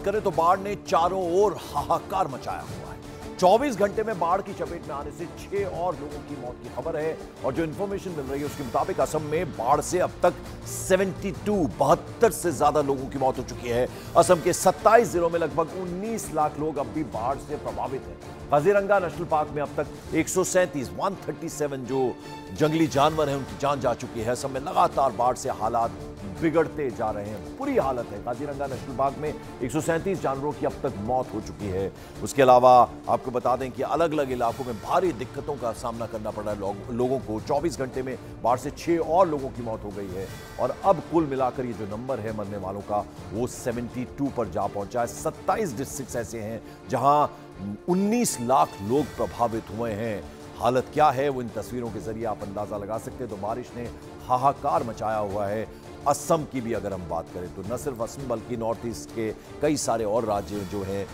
करें तो बाढ़ ने चारों ओर हाहाकार मचाया हुआ है। 24 घंटे में बाढ़ की चपेट में आने से 6 और लोगों की मौत की खबर है और जो इंफॉर्मेशन मिल रही है उसके मुताबिक असम में बाढ़ से अब तक 72 से ज्यादा लोगों की मौत हो चुकी है। असम के 27 जिलों में लगभग 19 लाख लोग अब भी बाढ़ से प्रभावित हैं। काजीरंगा नेशनल पार्क में अब तक 137 जो जंगली जानवर हैं उनकी जान जा चुकी है। असम में लगातार बाढ़ से हालात बिगड़ते जा रहे हैं, बुरी हालत है। काजीरंगा नेशनल पार्क में 137 जानवरों की अब तक मौत हो चुकी है। उसके अलावा आपको बता दें कि अलग अलग इलाकों में भारी दिक्कतों का सामना करना पड़ रहा है लोगों को। 24 घंटे में बाढ़ से 6 और लोगों की मौत हो गई है और अब कुल मिलाकर ये जो नंबर है मरने वालों का वो 72 पर जा पहुंचा है। 27 डिस्ट्रिक्ट ऐसे हैं जहां 19 लाख लोग प्रभावित हुए हैं। हालत क्या है वो इन तस्वीरों के जरिए आप अंदाजा लगा सकते हैं। तो बारिश ने हाहाकार मचाया हुआ है। असम की भी अगर हम बात करें तो न सिर्फ असम बल्कि नॉर्थ ईस्ट के कई सारे और राज्य जो हैं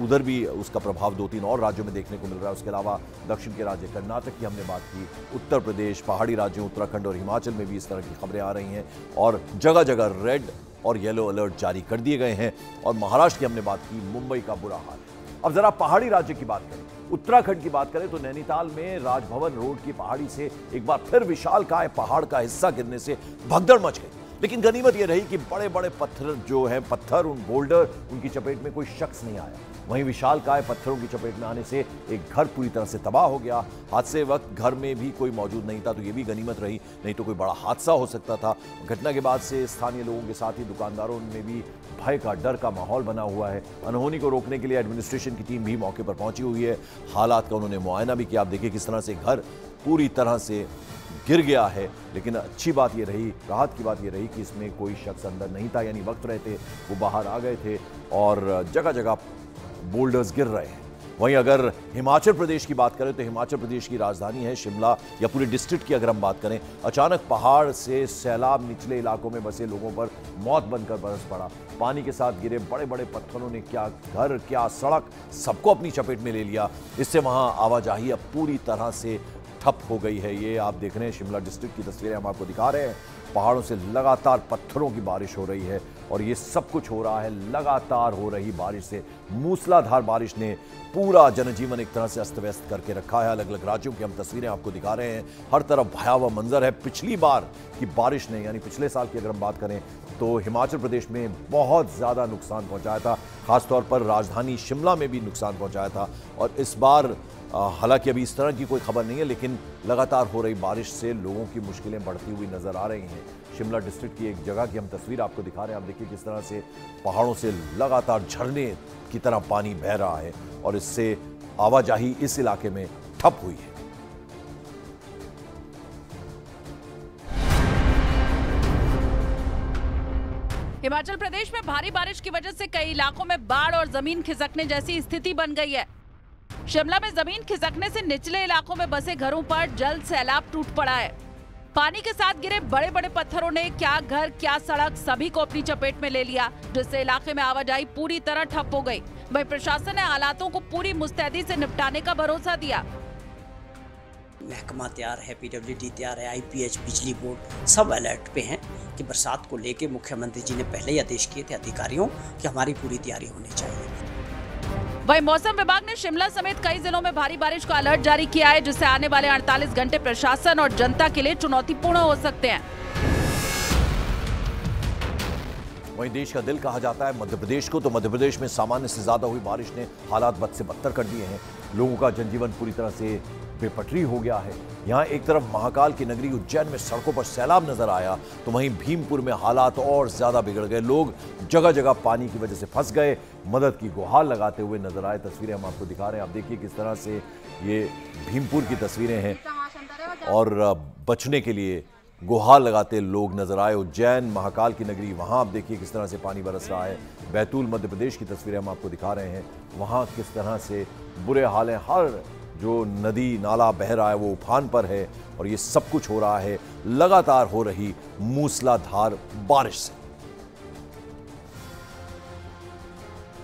उधर भी उसका प्रभाव 2-3 और राज्यों में देखने को मिल रहा है। उसके अलावा दक्षिण के राज्य कर्नाटक की हमने बात की, उत्तर प्रदेश, पहाड़ी राज्यों उत्तराखंड और हिमाचल में भी इस तरह की खबरें आ रही हैं और जगह जगह रेड और येलो अलर्ट जारी कर दिए गए हैं। और महाराष्ट्र की हमने बात की, मुंबई का बुरा हाल है। अब जरा पहाड़ी राज्य की बात करें, उत्तराखंड की बात करें तो नैनीताल में राजभवन रोड की पहाड़ी से एक बार फिर विशालकाय पहाड़ का हिस्सा गिरने से भगदड़ मच गई। लेकिन गनीमत यह रही कि बड़े बड़े पत्थर जो हैं उन बोल्डर उनकी चपेट में कोई शख्स नहीं आया। वहीं विशालकाय पत्थरों की चपेट में आने से एक घर पूरी तरह से तबाह हो गया। हादसे वक्त घर में भी कोई मौजूद नहीं था तो यह भी गनीमत रही, नहीं तो कोई बड़ा हादसा हो सकता था। घटना के बाद से स्थानीय लोगों के साथ ही दुकानदारों में भी भय का, डर का माहौल बना हुआ है। अनहोनी को रोकने के लिए एडमिनिस्ट्रेशन की टीम भी मौके पर पहुंची हुई है। हालात का उन्होंने मुआयना भी किया। आप देखिए किस तरह से घर पूरी तरह से गिर गया है। लेकिन अच्छी बात यह रही, राहत की बात यह रही कि इसमें कोई शख्स अंदर नहीं था, यानी वक्त रहते वो बाहर आ गए थे और जगह जगह बोल्डर्स गिर रहे हैं। वहीं अगर हिमाचल प्रदेश की बात करें तो हिमाचल प्रदेश की राजधानी है शिमला या पूरे डिस्ट्रिक्ट की अगर हम बात करें, अचानक पहाड़ से सैलाब निचले इलाकों में बसे लोगों पर मौत बनकर बरस पड़ा। पानी के साथ गिरे बड़े बड़े पत्थरों ने क्या घर क्या सड़क सबको अपनी चपेट में ले लिया। इससे वहां आवाजाही अब पूरी तरह से ठप हो गई है। ये आप देख रहे हैं शिमला डिस्ट्रिक्ट की तस्वीरें हम आपको दिखा रहे हैं। पहाड़ों से लगातार पत्थरों की बारिश हो रही है और ये सब कुछ हो रहा है लगातार हो रही बारिश से। मूसलाधार बारिश ने पूरा जनजीवन एक तरह से अस्त व्यस्त करके रखा है। अलग अलग राज्यों की हम तस्वीरें आपको दिखा रहे हैं। हर तरफ भयावह मंजर है। पिछली बार की बारिश ने, यानी पिछले साल की अगर हम बात करें तो हिमाचल प्रदेश में बहुत ज्यादा नुकसान पहुंचाया था। खासतौर पर राजधानी शिमला में भी नुकसान पहुंचाया था। और इस बार हालांकि अभी इस तरह की कोई खबर नहीं है, लेकिन लगातार हो रही बारिश से लोगों की मुश्किलें बढ़ती हुई नजर आ रही हैं। शिमला डिस्ट्रिक्ट की एक जगह की हम तस्वीर आपको दिखा रहे हैं। आप देखिए किस तरह से पहाड़ों से लगातार झरने की तरह पानी बह रहा है और इससे आवाजाही इस इलाके में ठप हुई है। हिमाचल प्रदेश में भारी बारिश की वजह से कई इलाकों में बाढ़ और जमीन खिसकने जैसी स्थिति बन गई है। शिमला में जमीन खिसकने से निचले इलाकों में बसे घरों पर जल सैलाब टूट पड़ा है। पानी के साथ गिरे बड़े बड़े पत्थरों ने क्या घर क्या सड़क सभी को अपनी चपेट में ले लिया, जिससे इलाके में आवाजाही पूरी तरह ठप हो गई। वहीं प्रशासन ने हालातों को पूरी मुस्तैदी से निपटाने का भरोसा दिया। महकमा तैयार है, पीडब्ल्यूडी तैयार है, आईपीएच, बिजली बोर्ड सब अलर्ट पे हैं कि बरसात को लेके मुख्यमंत्री जी ने पहले ही आदेश किए थे अधिकारियों कि हमारी पूरी तैयारी होनी चाहिए। वहीं मौसम विभाग ने शिमला समेत कई जिलों में भारी बारिश का अलर्ट जारी किया है, जिससे आने वाले 48 घंटे प्रशासन और जनता के लिए चुनौतीपूर्ण हो सकते हैं। वहीं देश का दिल कहा जाता है मध्य प्रदेश को, तो मध्य प्रदेश में सामान्य से ज्यादा हुई बारिश ने हालात बद से बदतर कर दिए हैं। लोगों का जनजीवन पूरी तरह से बेपटरी हो गया है। यहाँ एक तरफ महाकाल की नगरी उज्जैन में सड़कों पर सैलाब नजर आया तो वहीं भीमपुर में हालात और ज्यादा बिगड़ गए। लोग जगह जगह पानी की वजह से फंस गए, मदद की गुहार लगाते हुए नजर आए। तस्वीरें हम आपको दिखा रहे हैं। आप देखिए किस तरह से ये भीमपुर की तस्वीरें हैं और बचने के लिए गुहार लगाते लोग नजर आए। उज्जैन महाकाल की नगरी, वहां आप देखिए किस तरह से पानी बरस रहा है। बैतूल मध्य प्रदेश की तस्वीरें हम आपको दिखा रहे हैं, वहां किस तरह से बुरे हाल है। हर जो नदी नाला बह रहा है वो उफान पर है और ये सब कुछ हो रहा है लगातार हो रही मूसलाधार बारिश से।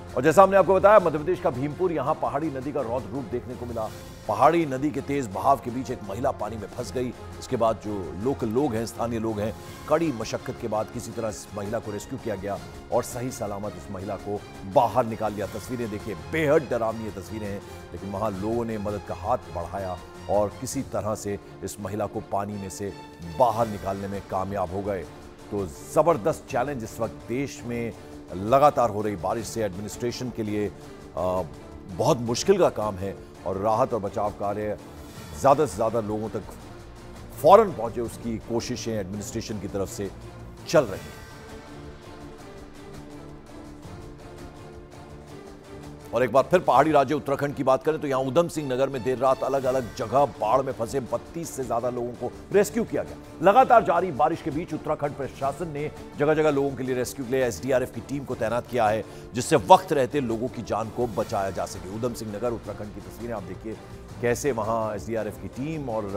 और जैसा हमने आपको बताया, मध्य प्रदेश का भीमपुर, यहां पहाड़ी नदी का रौद्र रूप देखने को मिला। पहाड़ी नदी के तेज बहाव के बीच एक महिला पानी में फंस गई। इसके बाद जो लोकल लोग हैं, स्थानीय लोग हैं, कड़ी मशक्कत के बाद किसी तरह इस महिला को रेस्क्यू किया गया और सही सलामत इस महिला को बाहर निकाल लिया। तस्वीरें देखिए, बेहद डरावनी ये तस्वीरें हैं, लेकिन वहां लोगों ने मदद का हाथ बढ़ाया और किसी तरह से इस महिला को पानी में से बाहर निकालने में कामयाब हो गए। तो जबरदस्त चैलेंज इस वक्त देश में लगातार हो रही बारिश से एडमिनिस्ट्रेशन के लिए बहुत मुश्किल का काम है और राहत और बचाव कार्य ज़्यादा से ज़्यादा लोगों तक फौरन पहुंचे, उसकी कोशिशें एडमिनिस्ट्रेशन की तरफ से चल रही हैं। और एक बार फिर पहाड़ी राज्य उत्तराखंड की बात करें तो यहां उधम सिंह नगर में देर रात अलग अलग जगह बाढ़ में फंसे 32 से ज्यादा लोगों को रेस्क्यू किया गया। लगातार जारी बारिश के बीच उत्तराखंड प्रशासन ने जगह जगह लोगों के लिए रेस्क्यू के लिए एसडीआरएफ की टीम को तैनात किया है, जिससे वक्त रहते लोगों की जान को बचाया जा सके। उधम सिंह नगर उत्तराखंड की तस्वीरें आप देखिए, कैसे वहां एसडीआरएफ की टीम और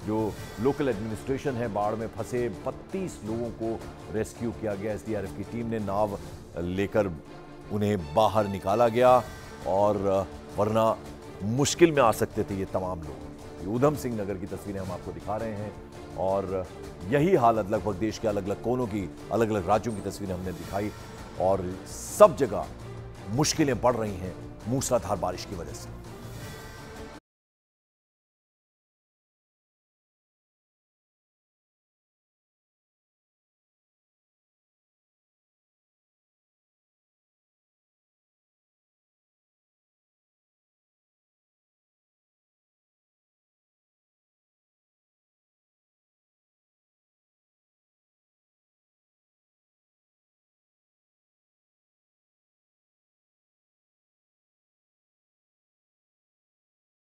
जो लोकल एडमिनिस्ट्रेशन है, बाढ़ में फंसे 32 लोगों को रेस्क्यू किया गया। एसडीआरएफ की टीम ने नाव लेकर उन्हें बाहर निकाला गया और वरना मुश्किल में आ सकते थे ये तमाम लोग। ये उधम सिंह नगर की तस्वीरें हम आपको दिखा रहे हैं और यही हालत लगभग देश के अलग अलग कोनों की, अलग अलग राज्यों की तस्वीरें हमने दिखाई और सब जगह मुश्किलें बढ़ रही हैं मूसलाधार बारिश की वजह से।